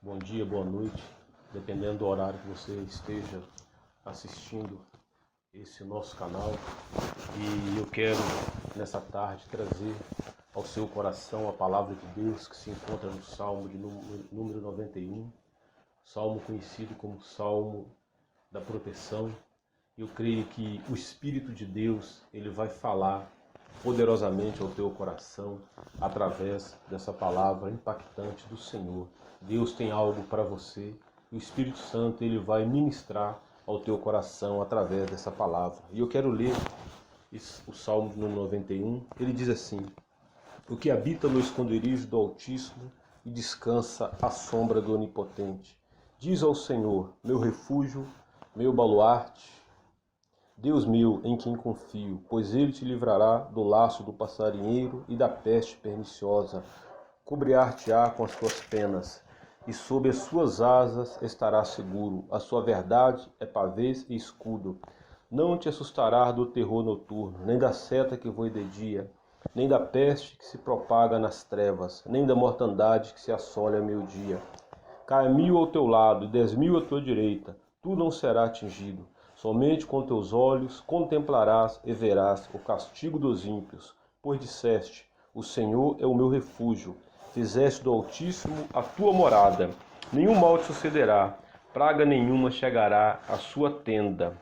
bom dia, boa noite, dependendo do horário que você esteja assistindo esse nosso canal. E eu quero, nessa tarde, trazer ao seu coração a palavra de Deus que se encontra no Salmo de número 91, salmo conhecido como Salmo da Proteção. Eu creio que o Espírito de Deus, ele vai falar poderosamente ao teu coração através dessa palavra impactante do Senhor. Deus tem algo para você e o Espírito Santo, ele vai ministrar ao teu coração através dessa palavra. E eu quero ler o Salmo número 91. Ele diz assim: o que habita no esconderijo do Altíssimo e descansa à sombra do Onipotente, diz ao Senhor, meu refúgio, meu baluarte, Deus meu, em quem confio, pois ele te livrará do laço do passarinheiro e da peste perniciosa. Cobrir-te-á com as suas penas, e sob as suas asas estarás seguro. A sua verdade é pavês e escudo. Não te assustarás do terror noturno, nem da seta que voe de dia, nem da peste que se propaga nas trevas, nem da mortandade que se assolha ao meio-dia. Cai 1000 ao teu lado e 10.000 à tua direita, tu não serás atingido. Somente com teus olhos contemplarás e verás o castigo dos ímpios, pois disseste, o Senhor é o meu refúgio, fizeste do Altíssimo a tua morada. Nenhum mal te sucederá, praga nenhuma chegará à sua tenda,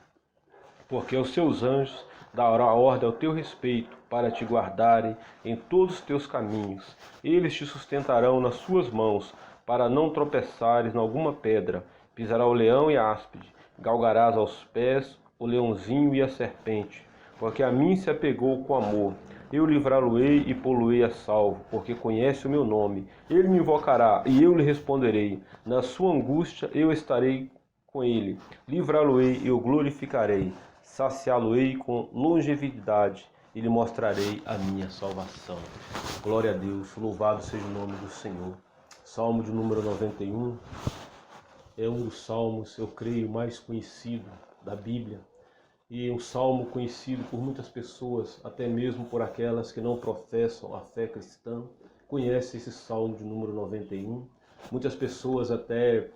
porque aos seus anjos dará ordem ao teu respeito, para te guardarem em todos os teus caminhos. Eles te sustentarão nas suas mãos, para não tropeçares em alguma pedra. Pisará o leão e a áspide, galgarás aos pés o leãozinho e a serpente, porque a mim se apegou com amor. Eu livrá-lo-ei e pô-lo-ei a salvo, porque conhece o meu nome. Ele me invocará e eu lhe responderei. Na sua angústia eu estarei com ele. Livrá-lo-ei e eu glorificarei. Saciá-lo-ei com longevidade e lhe mostrarei a minha salvação. Glória a Deus, louvado seja o nome do Senhor. Salmo de número 91 é um dos salmos, eu creio, mais conhecido da Bíblia. E um salmo conhecido por muitas pessoas, até mesmo por aquelas que não professam a fé cristã, conhecem esse salmo de número 91. Muitas pessoas até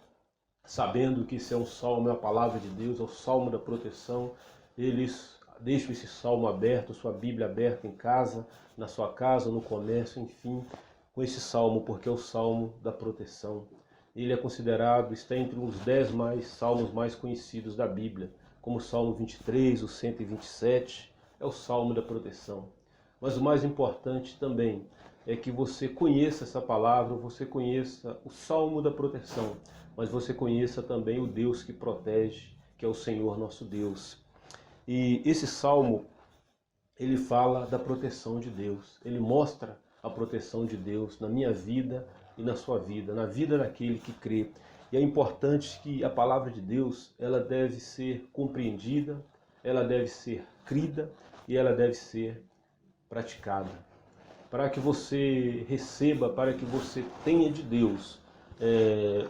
sabendo que esse é um salmo, é a palavra de Deus, é o salmo da proteção, eles deixam esse salmo aberto, sua Bíblia aberta em casa, na sua casa, no comércio, enfim, com esse salmo, porque é o salmo da proteção. Ele é considerado, está entre os 10 salmos mais conhecidos da Bíblia, como o Salmo 23, o 127, é o salmo da proteção. Mas o mais importante também é que você conheça essa palavra, você conheça o salmo da proteção, mas você conheça também o Deus que protege, que é o Senhor nosso Deus. E esse salmo, ele fala da proteção de Deus, ele mostra a proteção de Deus na minha vida e na sua vida, na vida daquele que crê. E é importante que a palavra de Deus, ela deve ser compreendida, ela deve ser crida e ela deve ser praticada. Para que você receba, para que você tenha de Deus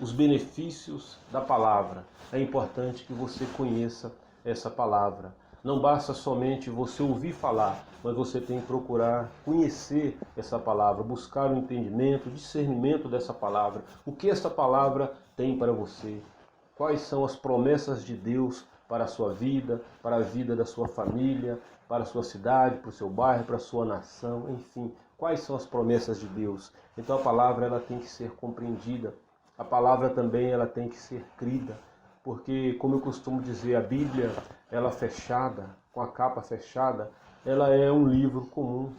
os benefícios da palavra, é importante que você conheça essa palavra. Não basta somente você ouvir falar, mas você tem que procurar conhecer essa palavra, buscar o entendimento, o discernimento dessa palavra. O que essa palavra tem para você? Quais são as promessas de Deus para a sua vida, para a vida da sua família, para a sua cidade, para o seu bairro, para a sua nação, enfim. Quais são as promessas de Deus? Então a palavra, ela tem que ser compreendida. A palavra também, ela tem que ser crida. Porque, como eu costumo dizer, a Bíblia, ela fechada, com a capa fechada, ela é um livro comum,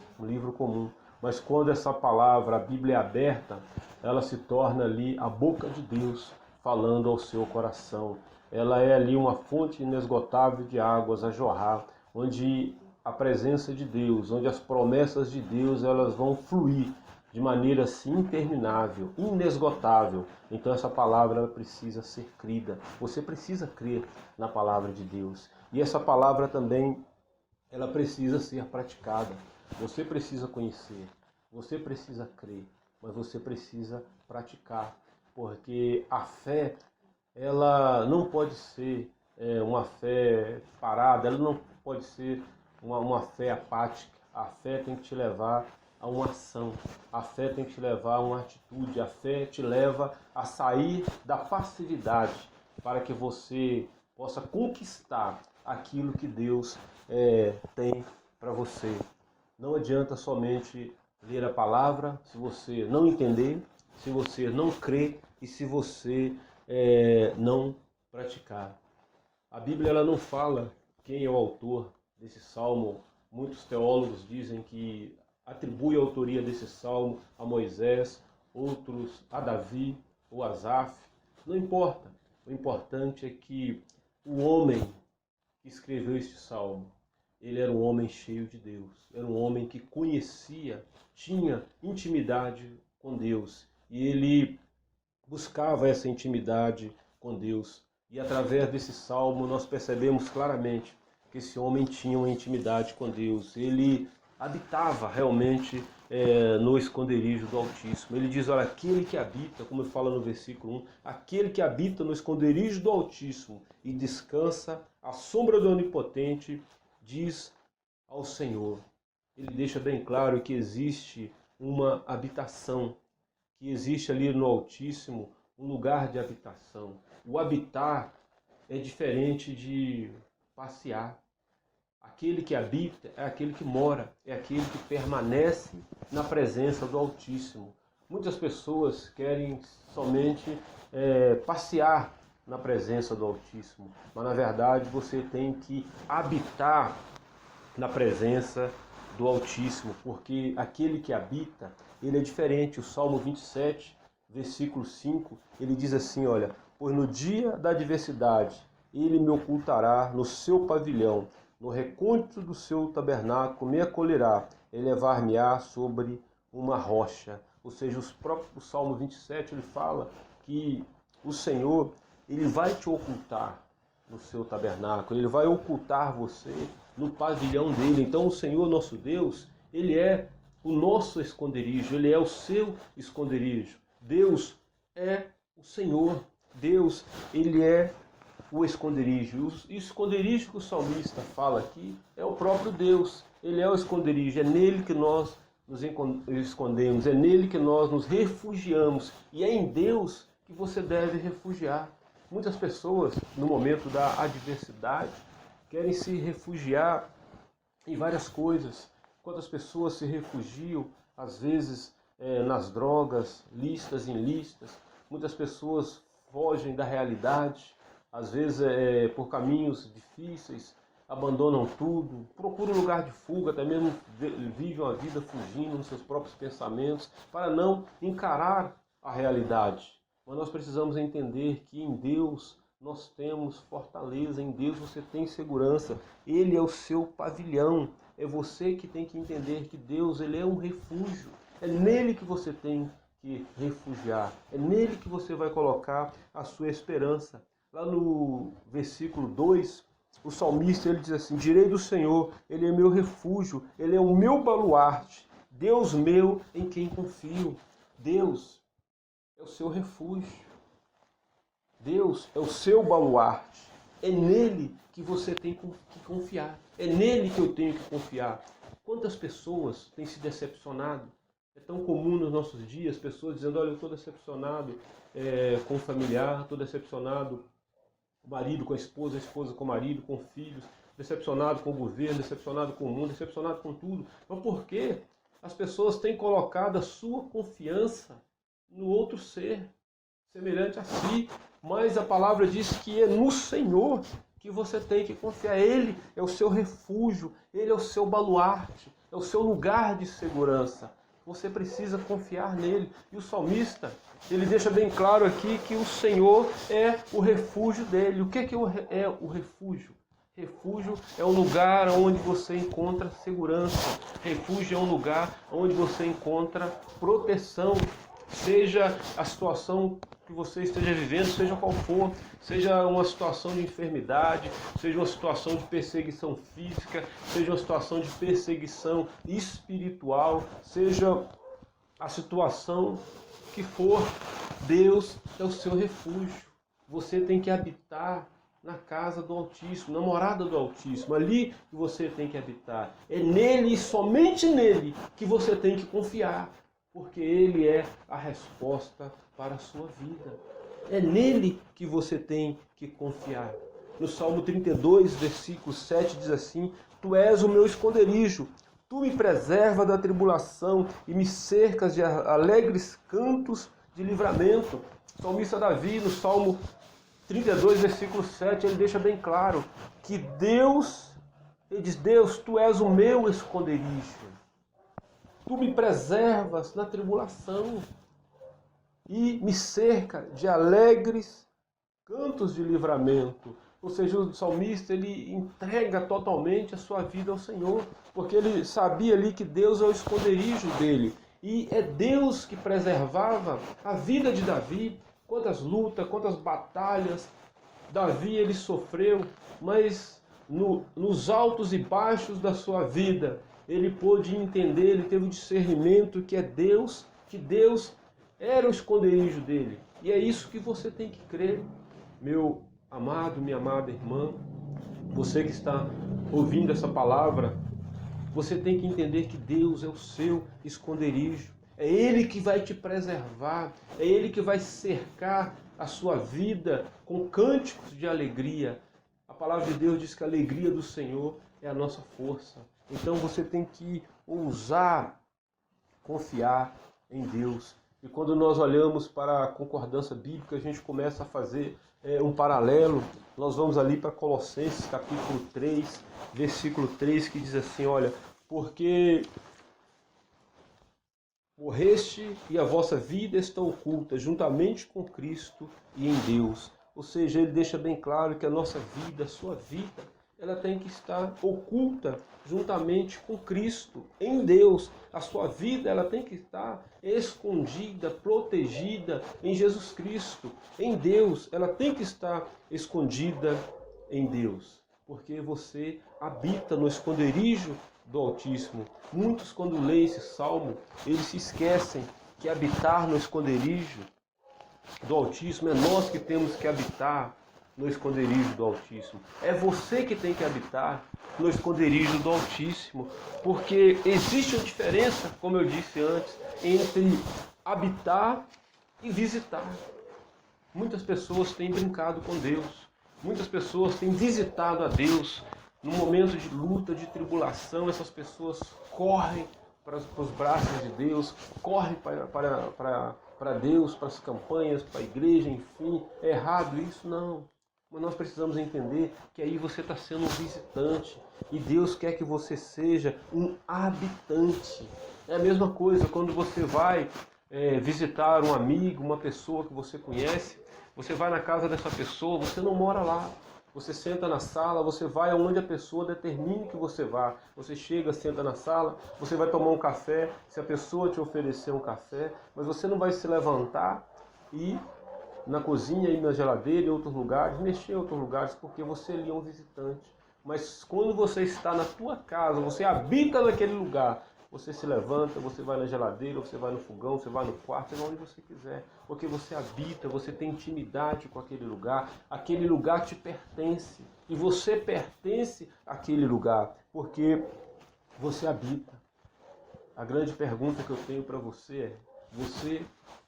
Mas quando essa palavra, a Bíblia é aberta, ela se torna ali a boca de Deus falando ao seu coração. Ela é ali uma fonte inesgotável de águas a jorrar, onde a presença de Deus, onde as promessas de Deus, elas vão fluir de maneira assim interminável, inesgotável. Então essa palavra, ela precisa ser crida. Você precisa crer na palavra de Deus. E essa palavra também, ela precisa ser praticada. Você precisa conhecer, você precisa crer, mas você precisa praticar. Porque a fé, ela não pode ser uma fé parada, ela não pode ser uma fé apática. A fé tem que te levar a uma ação. A fé tem que te levar a uma atitude. A fé te leva a sair da passividade para que você possa conquistar aquilo que Deus tem para você. Não adianta somente ler a palavra se você não entender, se você não crer e se você não praticar. A Bíblia ela não fala quem é o autor desse salmo. Muitos teólogos dizem que atribui a autoria desse salmo a Moisés, outros a Davi ou Asaf. Não importa. O importante é que o homem que escreveu este salmo, ele era um homem cheio de Deus. Era um homem que conhecia, tinha intimidade com Deus. E ele buscava essa intimidade com Deus. E através desse salmo nós percebemos claramente que esse homem tinha uma intimidade com Deus. Ele habitava realmente no esconderijo do Altíssimo. Ele diz, olha, aquele que habita, como fala no versículo 1, aquele que habita no esconderijo do Altíssimo e descansa à sombra do Onipotente, diz ao Senhor. Ele deixa bem claro que existe uma habitação, que existe ali no Altíssimo um lugar de habitação. O habitar é diferente de passear. Aquele que habita é aquele que mora, é aquele que permanece na presença do Altíssimo. Muitas pessoas querem somente passear na presença do Altíssimo, mas na verdade você tem que habitar na presença do Altíssimo, porque aquele que habita, ele é diferente. O Salmo 27, versículo 5, ele diz assim, olha, pois no dia da adversidade ele me ocultará no seu pavilhão, no recôndito do seu tabernáculo me acolherá, elevar-me-á sobre uma rocha. Ou seja, o Salmo 27 ele fala que o Senhor ele vai te ocultar no seu tabernáculo, ele vai ocultar você no pavilhão dele. Então o Senhor nosso Deus, ele é o nosso esconderijo, ele é o seu esconderijo. Deus é o Senhor, Deus ele é o esconderijo. O esconderijo que o salmista fala aqui é o próprio Deus. Ele é o esconderijo, é nele que nós nos escondemos, é nele que nós nos refugiamos. E é em Deus que você deve refugiar. Muitas pessoas, no momento da adversidade, querem se refugiar em várias coisas. Quantas pessoas se refugiam, às vezes, nas drogas, lícitas e ilícitas. Muitas pessoas fogem da realidade, às vezes por caminhos difíceis, abandonam tudo, procuram um lugar de fuga, até mesmo vivem uma vida fugindo nos seus próprios pensamentos, para não encarar a realidade. Mas nós precisamos entender que em Deus nós temos fortaleza, em Deus você tem segurança, Ele é o seu pavilhão. É você que tem que entender que Deus ele é um refúgio, é nele que você tem que refugiar, é nele que você vai colocar a sua esperança. Lá no versículo 2, o salmista ele diz assim, direi do Senhor, Ele é meu refúgio, Ele é o meu baluarte, Deus meu em quem confio. Deus é o seu refúgio, Deus é o seu baluarte, é nele que você tem que confiar, é nele que eu tenho que confiar. Quantas pessoas têm se decepcionado? É tão comum nos nossos dias, pessoas dizendo, olha, eu estou decepcionado com o familiar, estou decepcionado com o marido, com a esposa com o marido, com filhos, decepcionado com o governo, decepcionado com o mundo, decepcionado com tudo. Mas por quê? As pessoas têm colocado a sua confiança no outro ser, semelhante a si. Mas a palavra diz que é no Senhor que você tem que confiar. Ele é o seu refúgio, Ele é o seu baluarte, é o seu lugar de segurança. Você precisa confiar nele. E o salmista, ele deixa bem claro aqui que o Senhor é o refúgio dele. O que é o refúgio? Refúgio é um lugar onde você encontra segurança. Refúgio é um lugar onde você encontra proteção. Seja a situação que você esteja vivendo, seja qual for, seja uma situação de enfermidade, seja uma situação de perseguição física, seja uma situação de perseguição espiritual, seja a situação que for, Deus é o seu refúgio. Você tem que habitar na casa do Altíssimo, na morada do Altíssimo. Ali que você tem que habitar. É nele e somente nele que você tem que confiar, porque ele é a resposta para a sua vida. É nele que você tem que confiar. No Salmo 32, versículo 7, diz assim: Tu és o meu esconderijo, tu me preservas da tribulação e me cercas de alegres cantos de livramento. O salmista Davi, no Salmo 32, versículo 7, ele deixa bem claro que Deus, ele diz: Deus, tu és o meu esconderijo, tu me preservas na tribulação e me cerca de alegres cantos de livramento. Ou seja, o salmista, ele entrega totalmente a sua vida ao Senhor, porque ele sabia ali que Deus é o esconderijo dele. E é Deus que preservava a vida de Davi. Quantas lutas, quantas batalhas Davi ele sofreu, mas nos altos e baixos da sua vida, ele pôde entender, ele teve o discernimento que Deus era o esconderijo dele. E é isso que você tem que crer, meu amado, minha amada irmã, você que está ouvindo essa palavra, você tem que entender que Deus é o seu esconderijo. É Ele que vai te preservar, é Ele que vai cercar a sua vida com cânticos de alegria. A palavra de Deus diz que a alegria do Senhor é a nossa força. Então você tem que ousar confiar em Deus. E quando nós olhamos para a concordância bíblica, a gente começa a fazer um paralelo. Nós vamos ali para Colossenses capítulo 3, versículo 3, que diz assim, olha, porque morreste e a vossa vida está oculta juntamente com Cristo e em Deus. Ou seja, ele deixa bem claro que a nossa vida, a sua vida, ela tem que estar oculta juntamente com Cristo, em Deus. A sua vida, ela tem que estar escondida, protegida em Jesus Cristo, em Deus. Ela tem que estar escondida em Deus, porque você habita no esconderijo do Altíssimo. Muitos, quando leem esse salmo, eles se esquecem que habitar no esconderijo do Altíssimo é nós que temos que habitar no esconderijo do Altíssimo. É você que tem que habitar no esconderijo do Altíssimo, porque existe uma diferença, como eu disse antes, entre habitar e visitar. Muitas pessoas têm brincado com Deus, muitas pessoas têm visitado a Deus. No momento de luta, de tribulação, essas pessoas correm para os braços de Deus, correm para Deus, para as campanhas, para a igreja, enfim. É errado isso? Não. Mas nós precisamos entender que aí você está sendo um visitante e Deus quer que você seja um habitante. É a mesma coisa quando você vai visitar um amigo, uma pessoa que você conhece, você vai na casa dessa pessoa, você não mora lá. Você senta na sala, você vai aonde a pessoa determine que você vá. Você chega, senta na sala, você vai tomar um café, se a pessoa te oferecer um café, mas você não vai se levantar e na cozinha, ir na geladeira, em outros lugares, mexer em outros lugares, porque você ali é um visitante. Mas quando você está na tua casa, você habita naquele lugar, você se levanta, você vai na geladeira, você vai no fogão, você vai no quarto, você vai onde você quiser. Porque você habita, você tem intimidade com aquele lugar te pertence. E você pertence àquele lugar, porque você habita. A grande pergunta que eu tenho para você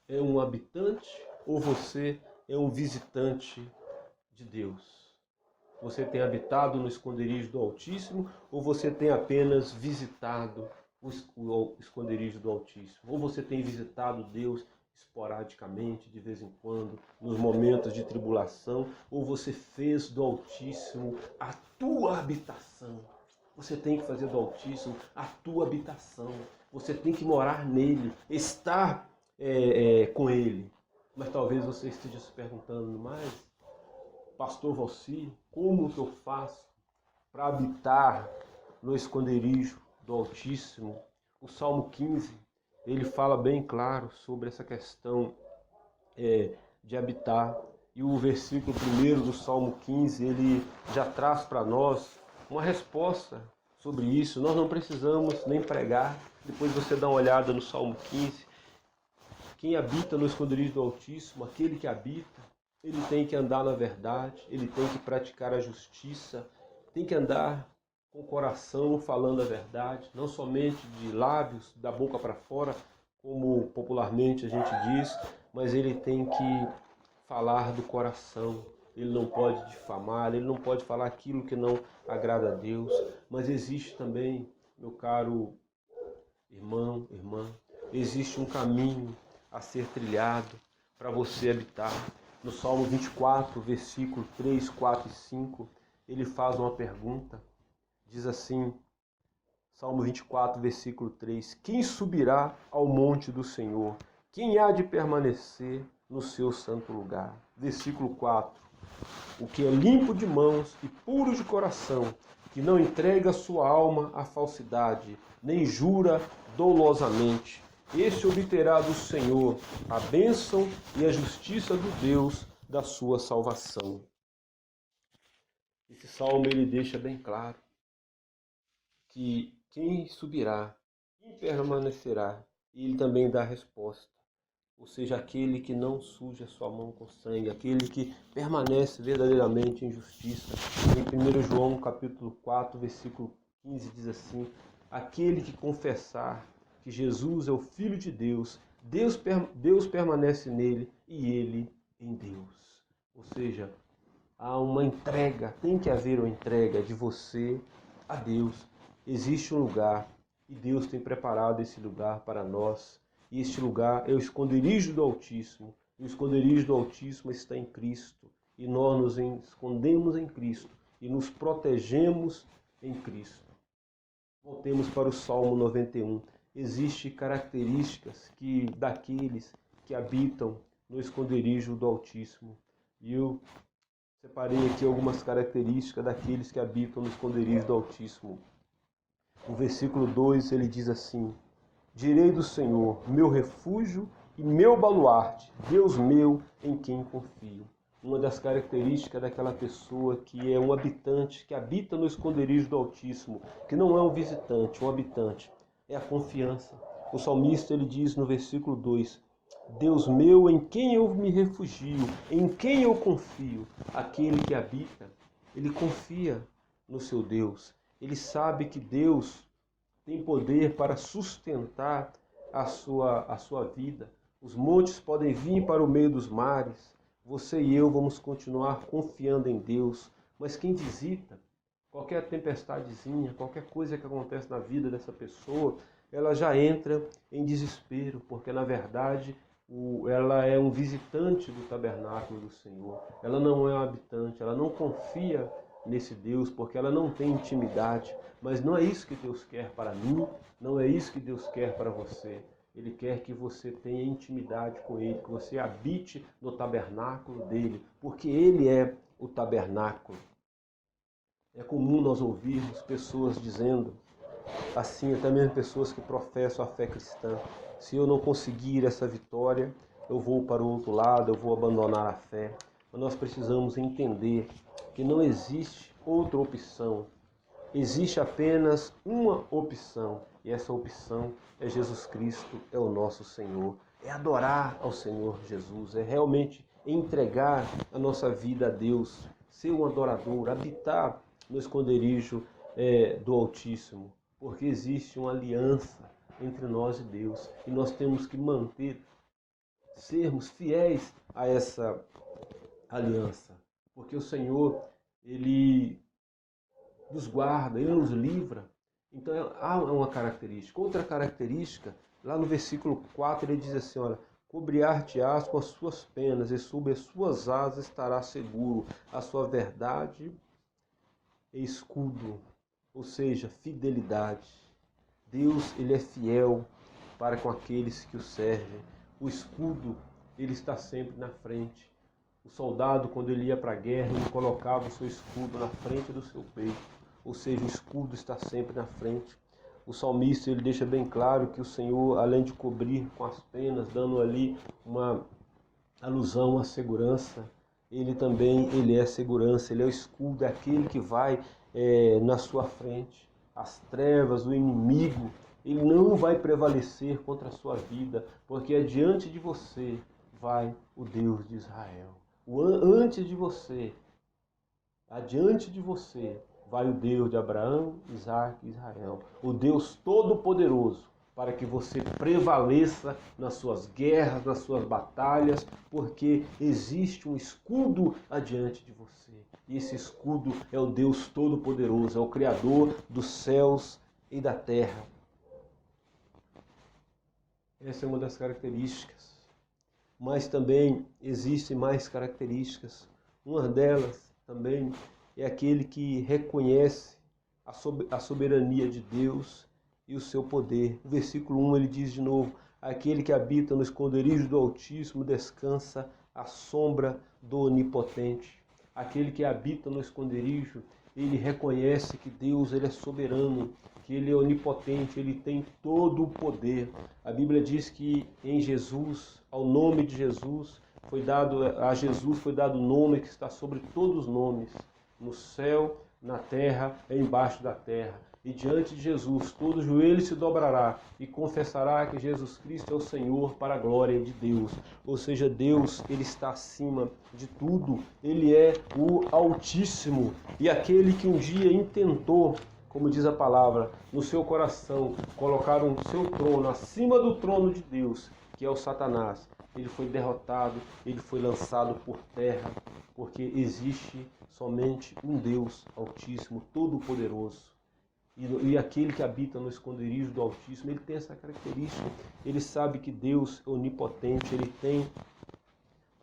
é um habitante ou você é um visitante de Deus? Você tem habitado no esconderijo do Altíssimo ou você tem apenas visitado o esconderijo do Altíssimo? Ou você tem visitado Deus esporadicamente, de vez em quando, nos momentos de tribulação, ou você fez do Altíssimo a tua habitação? Você tem que fazer do Altíssimo a tua habitação. Você tem que morar nele, estar com ele. Mas talvez você esteja se perguntando, mas, Pastor Valci, como que eu faço para habitar no esconderijo do Altíssimo? O Salmo 15, ele fala bem claro sobre essa questão de habitar. E o versículo 1 do Salmo 15, ele já traz para nós uma resposta sobre isso. Nós não precisamos nem pregar. Depois você dá uma olhada no Salmo 15. Quem habita no esconderijo do Altíssimo, aquele que habita, ele tem que andar na verdade, ele tem que praticar a justiça, tem que andar com o coração falando a verdade, não somente de lábios, da boca para fora, como popularmente a gente diz, mas ele tem que falar do coração. Ele não pode difamar, ele não pode falar aquilo que não agrada a Deus. Mas existe também, meu caro irmão, irmã, existe um caminho a ser trilhado para você habitar. No Salmo 24, versículo 3, 4 e 5, ele faz uma pergunta. Diz assim, Salmo 24, versículo 3: Quem subirá ao monte do Senhor? Quem há de permanecer no seu santo lugar? Versículo 4: O que é limpo de mãos e puro de coração, que não entrega sua alma à falsidade, nem jura dolosamente, este obterá do Senhor a bênção e a justiça do Deus da sua salvação. Esse salmo ele deixa bem claro que quem subirá, quem permanecerá, e ele também dá a resposta. Ou seja, aquele que não suja sua mão com sangue, aquele que permanece verdadeiramente em justiça. Em 1 João capítulo 4, versículo 15 diz assim: aquele que confessar que Jesus é o Filho de Deus, Deus permanece nele e ele em Deus. Ou seja, há uma entrega, tem que haver uma entrega de você a Deus. Existe um lugar e Deus tem preparado esse lugar para nós. E este lugar é o esconderijo do Altíssimo. E o esconderijo do Altíssimo está em Cristo. E nós nos escondemos em Cristo e nos protegemos em Cristo. Voltemos para o Salmo 91. Existem características daqueles que habitam no esconderijo do Altíssimo. E eu separei aqui algumas características daqueles que habitam no esconderijo do Altíssimo. No versículo 2 ele diz assim: direi do Senhor, meu refúgio e meu baluarte, Deus meu em quem confio. Uma das características daquela pessoa que é um habitante, que habita no esconderijo do Altíssimo, que não é um visitante, um habitante, é a confiança. O salmista ele diz no versículo 2: Deus meu em quem eu me refugio, em quem eu confio. Aquele que habita, ele confia no seu Deus. Ele sabe que Deus tem poder para sustentar a sua vida. Os montes podem vir para o meio dos mares. Você e eu vamos continuar confiando em Deus. Mas quem visita, qualquer tempestadezinha, qualquer coisa que acontece na vida dessa pessoa, ela já entra em desespero, porque na verdade ela é um visitante do tabernáculo do Senhor. Ela não é um habitante, ela não confia nesse Deus, porque ela não tem intimidade. Mas não é isso que Deus quer para mim, não é isso que Deus quer para você. Ele quer que você tenha intimidade com Ele, que você habite no tabernáculo dEle, porque Ele é o tabernáculo. É comum nós ouvirmos pessoas dizendo, assim, até mesmo pessoas que professam a fé cristã: se eu não conseguir essa vitória, eu vou para o outro lado, eu vou abandonar a fé. Mas nós precisamos entender que não existe outra opção. Existe apenas uma opção, e essa opção é Jesus Cristo, é o nosso Senhor. É adorar ao Senhor Jesus, é realmente entregar a nossa vida a Deus, ser um adorador, habitar no esconderijo do Altíssimo, porque existe uma aliança entre nós e Deus, e nós temos que sermos fiéis a essa aliança, porque o Senhor, Ele nos guarda, Ele nos livra. Então há uma característica. Outra característica, lá no versículo 4, ele diz assim, olha: cobrir-te-ás com as suas penas, e sob as suas asas estarás seguro. A sua verdade é escudo, ou seja, fidelidade. Deus, Ele é fiel para com aqueles que o servem. O escudo, ele está sempre na frente. O soldado, quando ele ia para a guerra, ele colocava o seu escudo na frente do seu peito. Ou seja, o escudo está sempre na frente. O salmista ele deixa bem claro que o Senhor, além de cobrir com as penas, dando ali uma alusão à segurança, ele é segurança, ele é o escudo, é aquele que vai na sua frente. As trevas, o inimigo, ele não vai prevalecer contra a sua vida, porque adiante de você vai o Deus de Israel. Antes de você, adiante de você, vai o Deus de Abraão, Isaac e Israel, o Deus Todo-Poderoso, para que você prevaleça nas suas guerras, nas suas batalhas, porque existe um escudo adiante de você. E esse escudo é o Deus Todo-Poderoso, é o Criador dos céus e da terra. Essa é uma das características. Mas também existem mais características. Uma delas também é aquele que reconhece a soberania de Deus e o seu poder. O versículo 1 ele diz de novo: aquele que habita no esconderijo do Altíssimo descansa à sombra do Onipotente. Aquele que habita no esconderijo, ele reconhece que Deus ele é soberano, que ele é onipotente, ele tem todo o poder. A Bíblia diz que em Jesus, ao nome de Jesus, a Jesus foi dado o nome que está sobre todos os nomes, no céu, na terra e embaixo da terra. E diante de Jesus, todo joelho se dobrará e confessará que Jesus Cristo é o Senhor para a glória de Deus. Ou seja, Deus, ele está acima de tudo. Ele é o Altíssimo. E aquele que um dia intentou, como diz a palavra, no seu coração, colocar o seu trono acima do trono de Deus, que é o Satanás, ele foi derrotado, ele foi lançado por terra, porque existe somente um Deus Altíssimo, Todo-Poderoso. E aquele que habita no esconderijo do Altíssimo, ele tem essa característica. Ele sabe que Deus é onipotente, ele tem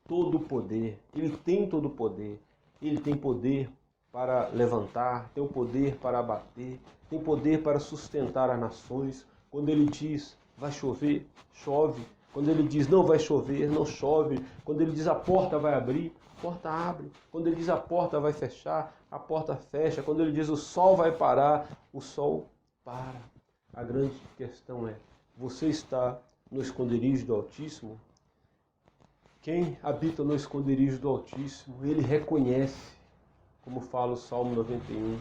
todo o poder. Ele tem todo o poder. Ele tem poder para levantar, tem o poder para abater, tem poder para sustentar as nações. Quando ele diz, vai chover, chove. Quando ele diz, não vai chover, não chove. Quando ele diz, a porta vai abrir, a porta abre. Quando ele diz, a porta vai fechar, a porta fecha. Quando ele diz, o sol vai parar, o sol para. A grande questão é, você está no esconderijo do Altíssimo? Quem habita no esconderijo do Altíssimo, ele reconhece, como fala o Salmo 91,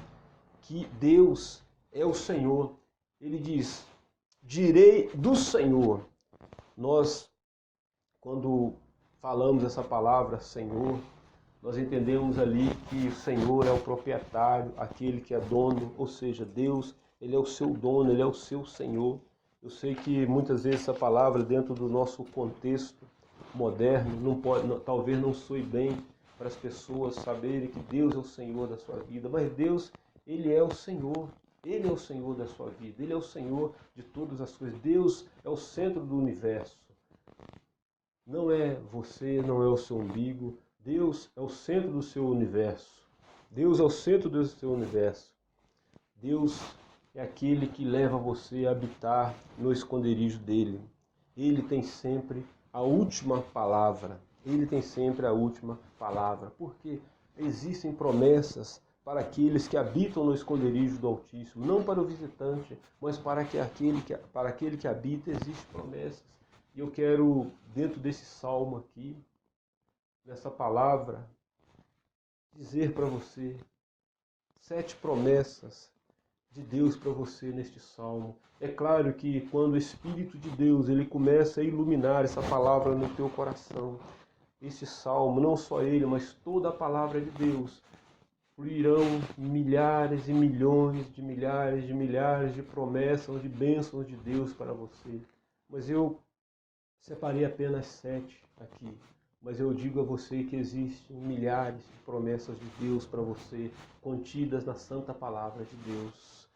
que Deus é o Senhor. Ele diz, direi do Senhor. Nós, quando falamos essa palavra Senhor, nós entendemos ali que o Senhor é o proprietário, aquele que é dono, ou seja, Deus, ele é o seu dono, ele é o seu Senhor. Eu sei que muitas vezes essa palavra, dentro do nosso contexto moderno, talvez não soe bem para as pessoas saberem que Deus é o Senhor da sua vida, mas Deus, ele é o Senhor. Ele é o Senhor da sua vida, Ele é o Senhor de todas as coisas. Deus é o centro do universo. Não é você, não é o seu umbigo. Deus é o centro do seu universo. Deus é o centro do seu universo. Deus é aquele que leva você a habitar no esconderijo dele. Ele tem sempre a última palavra. Ele tem sempre a última palavra. Porque existem promessas para aqueles que habitam no esconderijo do Altíssimo, não para o visitante, mas para aquele que habita, existem promessas. E eu quero, dentro desse salmo aqui, nessa palavra, dizer para você 7 promessas de Deus para você neste salmo. É claro que quando o Espírito de Deus ele começa a iluminar essa palavra no teu coração, esse salmo, não só ele, mas toda a palavra de Deus, fluirão milhares e milhões de milhares de promessas, de bênçãos de Deus para você. Mas eu separei apenas 7 aqui. Mas eu digo a você que existem milhares de promessas de Deus para você, contidas na santa palavra de Deus.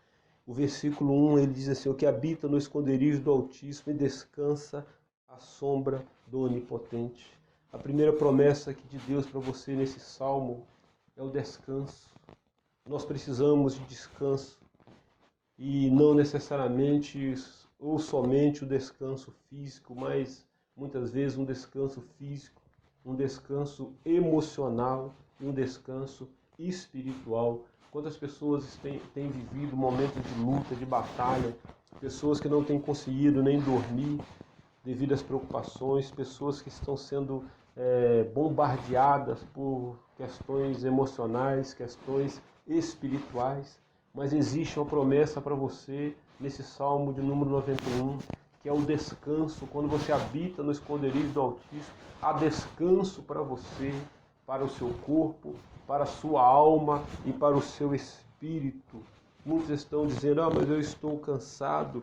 O versículo 1, ele diz assim, o que habita no esconderijo do Altíssimo e descansa à sombra do Onipotente. A primeira promessa aqui de Deus para você nesse salmo é o descanso. Nós precisamos de descanso e não necessariamente ou somente o descanso físico, mas muitas vezes um descanso físico, um descanso emocional e um descanso espiritual. Quantas pessoas têm vivido momentos de luta, de batalha, pessoas que não têm conseguido nem dormir devido às preocupações, pessoas que estão sendo bombardeadas por questões emocionais, questões espirituais, mas existe uma promessa para você nesse Salmo de número 91, que é o descanso. Quando você habita no esconderijo do Altíssimo, há descanso para você, para o seu corpo, para a sua alma e para o seu espírito. Muitos estão dizendo, mas eu estou cansado.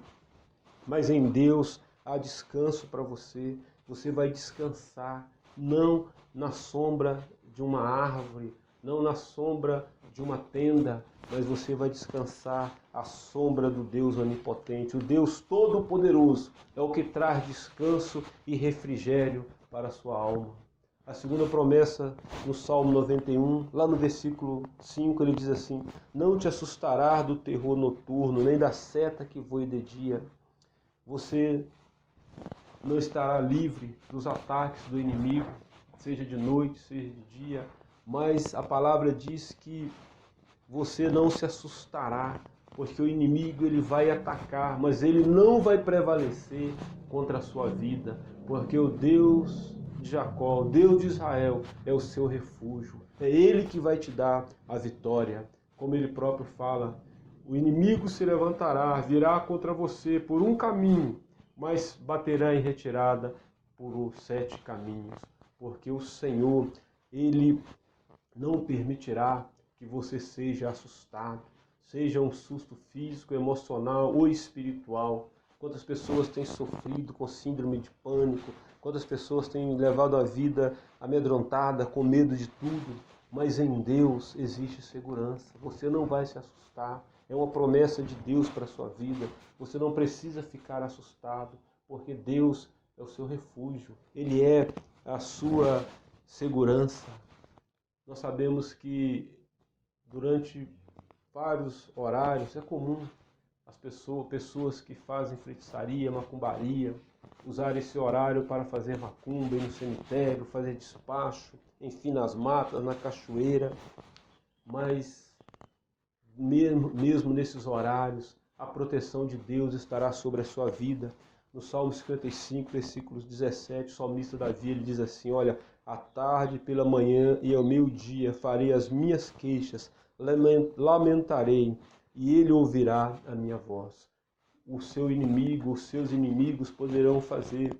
Mas em Deus há descanso para você. Você vai descansar, não na sombra de uma árvore, não na sombra de uma tenda, mas você vai descansar à sombra do Deus onipotente. O Deus todo-poderoso é o que traz descanso e refrigério para a sua alma. A segunda promessa no Salmo 91, lá no versículo 5, ele diz assim: não te assustarás do terror noturno, nem da seta que voe de dia. Você não estará livre dos ataques do inimigo, seja de noite, seja de dia, mas a palavra diz que você não se assustará, porque o inimigo ele vai atacar, mas ele não vai prevalecer contra a sua vida, porque o Deus de Jacó, o Deus de Israel, é o seu refúgio. É Ele que vai te dar a vitória. Como Ele próprio fala, o inimigo se levantará, virá contra você por um caminho, mas baterá em retirada por os 7 caminhos. Porque o Senhor, Ele não permitirá que você seja assustado, seja um susto físico, emocional ou espiritual. Quantas pessoas têm sofrido com síndrome de pânico, quantas pessoas têm levado a vida amedrontada, com medo de tudo, mas em Deus existe segurança. Você não vai se assustar, é uma promessa de Deus para a sua vida. Você não precisa ficar assustado, porque Deus é o seu refúgio, Ele é a sua segurança. Nós sabemos que durante vários horários é comum as pessoas que fazem feitiçaria, macumbaria, usar esse horário para fazer macumba, ir no cemitério, fazer despacho, enfim, nas matas, na cachoeira. Mas mesmo nesses horários, a proteção de Deus estará sobre a sua vida. No Salmo 55, versículos 17, o salmista Davi ele diz assim: olha, à tarde, pela manhã e ao meio-dia farei as minhas queixas, lamentarei, e ele ouvirá a minha voz. O seu inimigo, os seus inimigos poderão fazer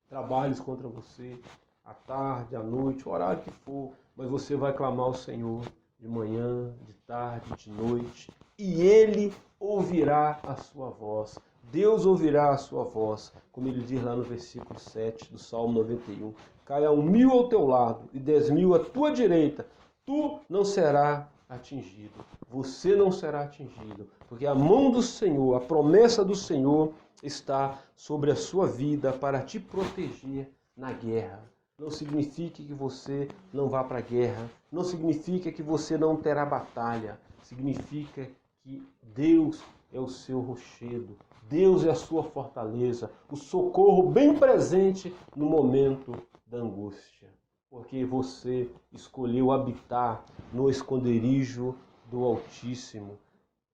trabalhos contra você, à tarde, à noite, o horário que for, mas você vai clamar ao Senhor de manhã, de tarde, de noite, e Ele ouvirá a sua voz. Deus ouvirá a sua voz, como ele diz lá no versículo 7 do Salmo 91. Caia 1.000 ao teu lado e 10.000 à tua direita, tu não serás atingido. Você não será atingido, porque a mão do Senhor, a promessa do Senhor está sobre a sua vida para te proteger na guerra. Não significa que você não vá para a guerra, não significa que você não terá batalha, significa que Deus é o seu rochedo, Deus é a sua fortaleza, o socorro bem presente no momento da angústia. Porque você escolheu habitar no esconderijo do Altíssimo.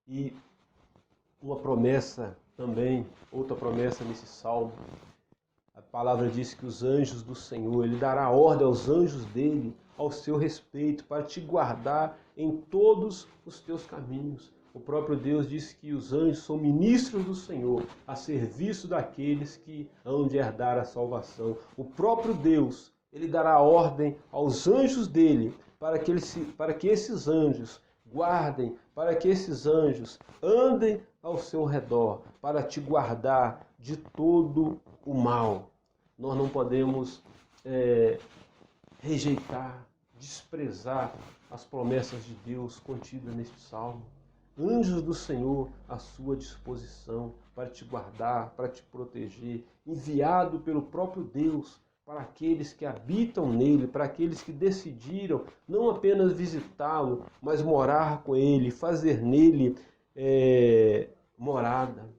E uma promessa também, outra promessa nesse salmo, a palavra diz que os anjos do Senhor, Ele dará ordem aos anjos dele, ao seu respeito, para te guardar em todos os teus caminhos. O próprio Deus diz que os anjos são ministros do Senhor, a serviço daqueles que hão de herdar a salvação. O próprio Deus, Ele dará ordem aos anjos dele, para que esses anjos guardem, para que esses anjos andem ao seu redor, para te guardar de todo o mal. Nós não podemos rejeitar, desprezar as promessas de Deus contidas neste salmo. Anjos do Senhor à sua disposição para te guardar, para te proteger, enviado pelo próprio Deus para aqueles que habitam nele, para aqueles que decidiram não apenas visitá-lo, mas morar com ele, fazer nele morada.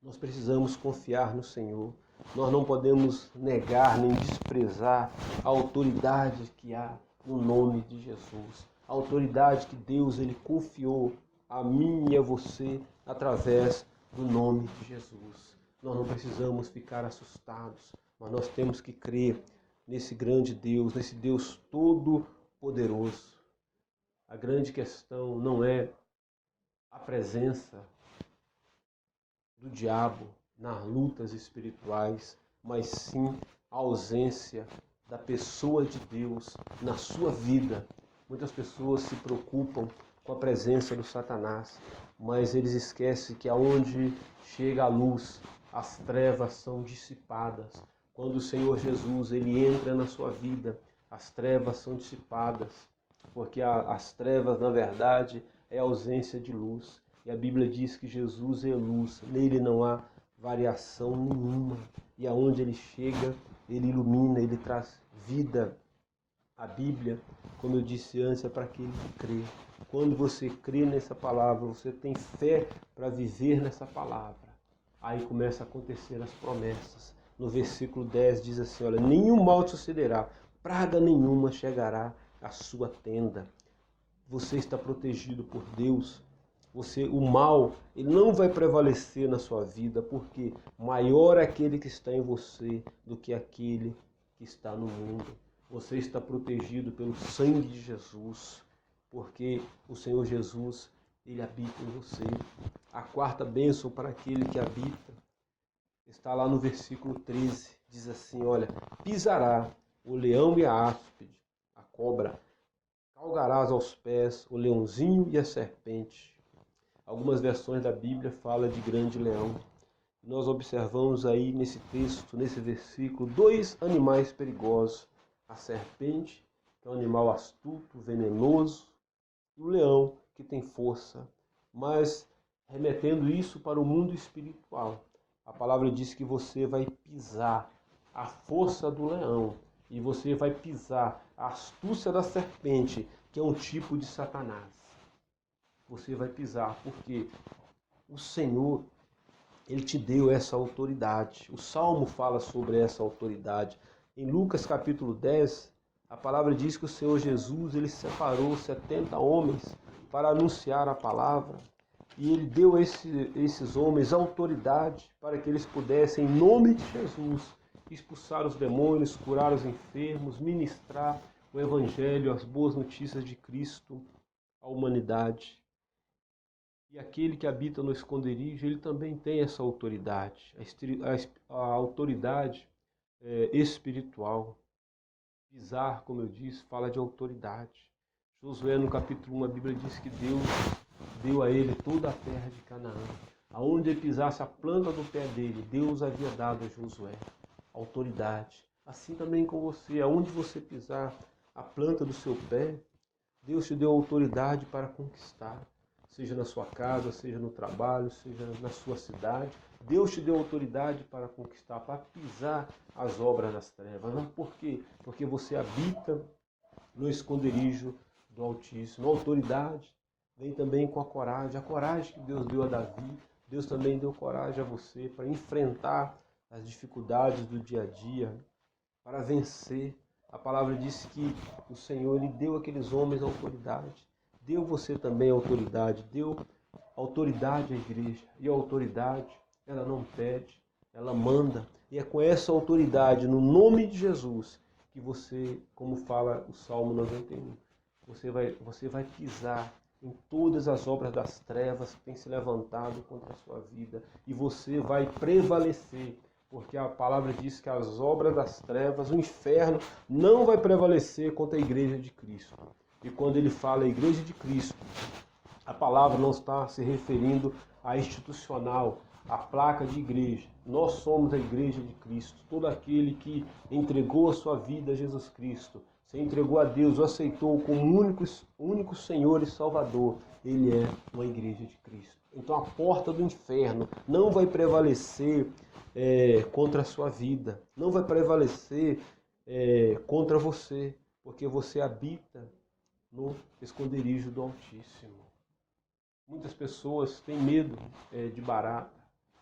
Nós precisamos confiar no Senhor. Nós não podemos negar nem desprezar a autoridade que há no nome de Jesus. A autoridade que Deus ele confiou a mim e a você através do nome de Jesus. Nós não precisamos ficar assustados, mas nós temos que crer nesse grande Deus, nesse Deus todo-poderoso. A grande questão não é a presença do diabo nas lutas espirituais, mas sim a ausência da pessoa de Deus na sua vida. Muitas pessoas se preocupam com a presença do Satanás, mas eles esquecem que aonde chega a luz, as trevas são dissipadas. Quando o Senhor Jesus ele entra na sua vida, as trevas são dissipadas, porque as trevas, na verdade, é a ausência de luz. E a Bíblia diz que Jesus é luz, nele não há variação nenhuma. E aonde ele chega, ele ilumina, ele traz vida. A Bíblia, como eu disse antes, é para aquele que crê. Quando você crê nessa palavra, você tem fé para viver nessa palavra. Aí começa a acontecer as promessas. No versículo 10 diz assim, olha, nenhum mal te sucederá, praga nenhuma chegará à sua tenda. Você está protegido por Deus. O mal, ele não vai prevalecer na sua vida, porque maior é aquele que está em você do que aquele que está no mundo. Você está protegido pelo sangue de Jesus, porque o Senhor Jesus, ele habita em você. A quarta bênção para aquele que habita está lá no versículo 13. Diz assim, olha, pisará o leão e a áspide, a cobra, calgarás aos pés o leãozinho e a serpente. Algumas versões da Bíblia falam de grande leão. Nós observamos aí nesse texto, nesse versículo, dois animais perigosos. A serpente, que é um animal astuto, venenoso, e o leão, que tem força. Mas, remetendo isso para o mundo espiritual, a palavra diz que você vai pisar a força do leão e você vai pisar a astúcia da serpente, que é um tipo de Satanás. Você vai pisar, porque o Senhor, ele te deu essa autoridade. O Salmo fala sobre essa autoridade. Em Lucas capítulo 10, a palavra diz que o Senhor Jesus, ele separou 70 homens para anunciar a palavra. E ele deu a esses homens autoridade para que eles pudessem, em nome de Jesus, expulsar os demônios, curar os enfermos, ministrar o Evangelho, as boas notícias de Cristo à humanidade. E aquele que habita no esconderijo, ele também tem essa autoridade, a autoridade espiritual. Pisar, como eu disse, fala de autoridade. Josué, no capítulo 1, a Bíblia diz que Deus deu a ele toda a terra de Canaã. Aonde ele pisasse a planta do pé dele, Deus havia dado a Josué autoridade. Assim também com você, aonde você pisar a planta do seu pé, Deus te deu autoridade para conquistar. Seja na sua casa, seja no trabalho, seja na sua cidade. Deus te deu autoridade para conquistar, para pisar as obras das trevas. Não por quê? Porque você habita no esconderijo do Altíssimo. A autoridade vem também com a coragem que Deus deu a Davi. Deus também deu coragem a você para enfrentar as dificuldades do dia a dia, para vencer. A palavra diz que o Senhor lhe deu àqueles homens autoridade. Deu você também autoridade, deu autoridade à igreja. E a autoridade, ela não pede, ela manda. E é com essa autoridade, no nome de Jesus, que você, como fala o Salmo 91, você vai pisar em todas as obras das trevas que têm se levantado contra a sua vida. E você vai prevalecer, porque a palavra diz que as obras das trevas, o inferno, não vai prevalecer contra a igreja de Cristo. E quando ele fala igreja de Cristo, a palavra não está se referindo à institucional, à placa de igreja. Nós somos a igreja de Cristo. Todo aquele que entregou a sua vida a Jesus Cristo, se entregou a Deus, o aceitou como único Senhor e Salvador, ele é uma igreja de Cristo. Então a porta do inferno não vai prevalecer contra a sua vida, não vai prevalecer contra você, porque você habita no esconderijo do Altíssimo. Muitas pessoas têm medo de barata,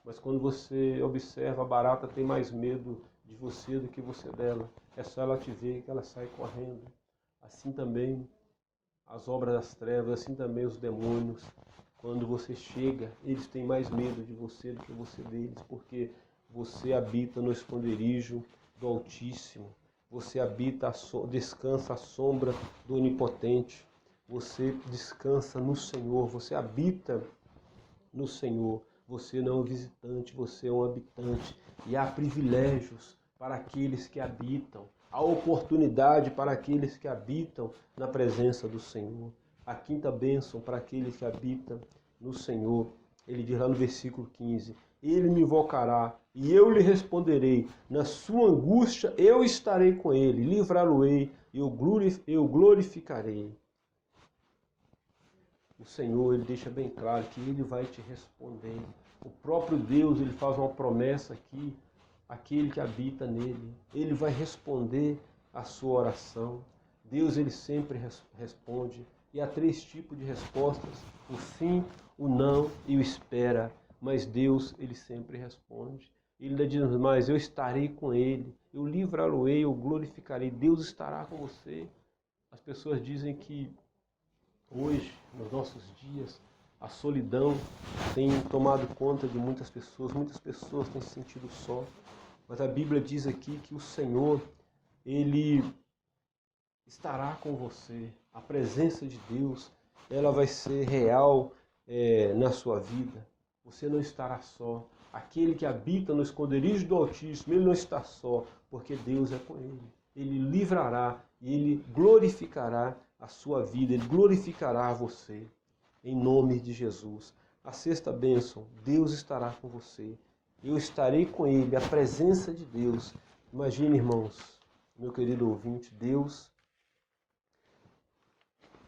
mas quando você observa, a barata tem mais medo de você do que você dela. É só ela te ver que ela sai correndo. Assim também as obras das trevas, assim também os demônios. Quando você chega, eles têm mais medo de você do que você deles, porque você habita no esconderijo do Altíssimo. Você habita, descansa à sombra do Onipotente. Você descansa no Senhor. Você habita no Senhor. Você não é um visitante, você é um habitante. E há privilégios para aqueles que habitam. a oportunidade para aqueles que habitam na presença do Senhor. A quinta bênção para aqueles que habitam no Senhor. Ele diz lá no versículo 15, ele me invocará e eu lhe responderei. Na sua angústia eu estarei com ele, livrá-lo-ei e eu glorificarei. O Senhor, ele deixa bem claro que ele vai te responder. O próprio Deus, ele faz uma promessa aqui, aquele que habita nele, ele vai responder a sua oração. Deus, ele sempre responde. E há 3 tipos de respostas: o sim, o não e o espera. Mas Deus, ele sempre responde. Ele ainda diz mais, eu estarei com ele, eu livrá-lo-ei, eu glorificarei. Deus estará com você. As pessoas dizem que hoje, nos nossos dias, a solidão tem tomado conta de muitas pessoas têm se sentido só. Mas a Bíblia diz aqui que o Senhor, ele estará com você. A presença de Deus, ela vai ser real na sua vida. Você não estará só. Aquele que habita no esconderijo do Altíssimo, ele não está só, porque Deus é com ele. Ele livrará e ele glorificará a sua vida, ele glorificará você, em nome de Jesus. A 6ª bênção, Deus estará com você. Eu estarei com ele, a presença de Deus. Imagine, irmãos, meu querido ouvinte, Deus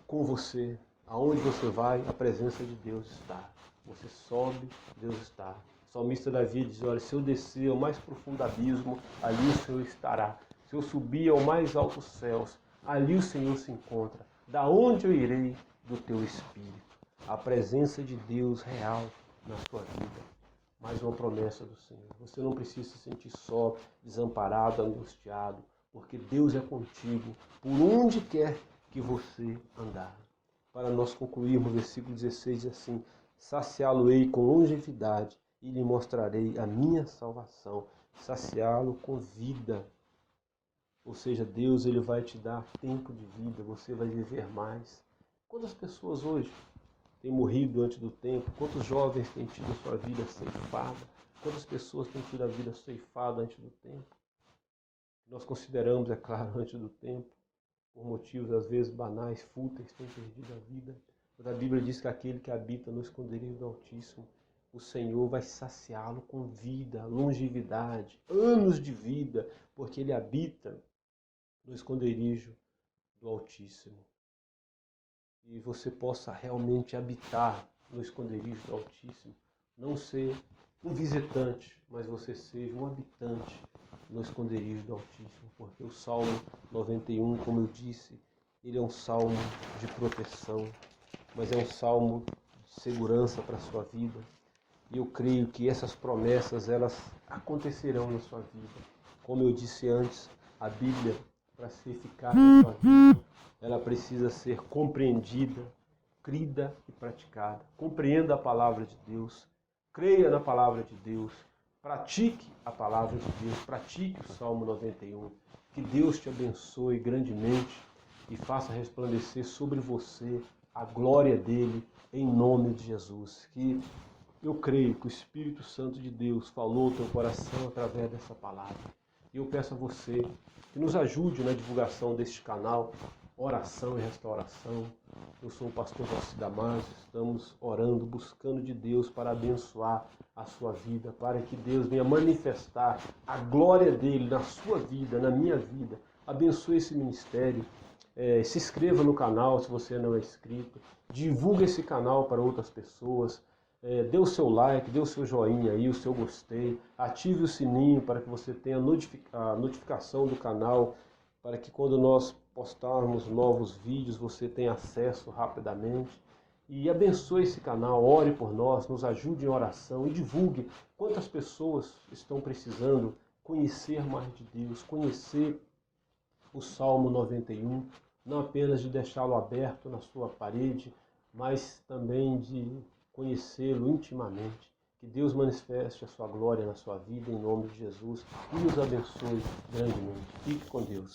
com você. Aonde você vai, a presença de Deus está. Você sobe, Deus está. O salmista Davi diz, olha, se eu descer ao mais profundo abismo, ali o Senhor estará. Se eu subir ao mais altos céus, ali o Senhor se encontra. Da onde eu irei? Do teu Espírito. A presença de Deus real na sua vida. Mais uma promessa do Senhor. Você não precisa se sentir só, desamparado, angustiado, porque Deus é contigo, por onde quer que você andar. Para nós concluirmos, o versículo 16 diz assim, saciá-lo-ei com longevidade e lhe mostrarei a minha salvação. Saciá-lo com vida. Ou seja, Deus, ele vai te dar tempo de vida, você vai viver mais. Quantas pessoas hoje têm morrido antes do tempo? Quantos jovens têm tido a sua vida ceifada? Quantas pessoas têm tido a vida ceifada antes do tempo? Nós consideramos, é claro, antes do tempo, por motivos às vezes banais, fúteis, têm perdido a vida. Mas a Bíblia diz que aquele que habita no esconderijo do Altíssimo, o Senhor vai saciá-lo com vida, longevidade, anos de vida, porque ele habita no esconderijo do Altíssimo. E você possa realmente habitar no esconderijo do Altíssimo, não ser um visitante, mas você seja um habitante no esconderijo do Altíssimo, porque o Salmo 91, como eu disse, ele é um salmo de proteção, mas é um salmo de segurança para a sua vida. E eu creio que essas promessas, elas acontecerão na sua vida. Como eu disse antes, a Bíblia, para ser eficaz na sua vida, ela precisa ser compreendida, crida e praticada. Compreenda a palavra de Deus, creia na palavra de Deus, pratique a palavra de Deus, pratique o Salmo 91. Que Deus te abençoe grandemente e faça resplandecer sobre você a glória dele, em nome de Jesus. Que eu creio que o Espírito Santo de Deus falou ao teu coração através dessa palavra. E eu peço a você que nos ajude na divulgação deste canal, Oração e Restauração. Eu sou o pastor Valci Damasio, estamos orando, buscando de Deus para abençoar a sua vida, para que Deus venha manifestar a glória dele na sua vida, na minha vida. Abençoe esse ministério. Se inscreva no canal se você não é inscrito. Divulgue esse canal para outras pessoas. Dê o seu like, dê o seu joinha aí, o seu gostei. Ative o sininho para que você tenha a notificação do canal, para que quando nós postarmos novos vídeos você tenha acesso rapidamente. E abençoe esse canal, ore por nós, nos ajude em oração e divulgue. Quantas pessoas estão precisando conhecer mais de Deus, conhecer o Salmo 91, não apenas de deixá-lo aberto na sua parede, mas também de conhecê-lo intimamente. Que Deus manifeste a sua glória na sua vida, em nome de Jesus, e nos abençoe grandemente. Fique com Deus.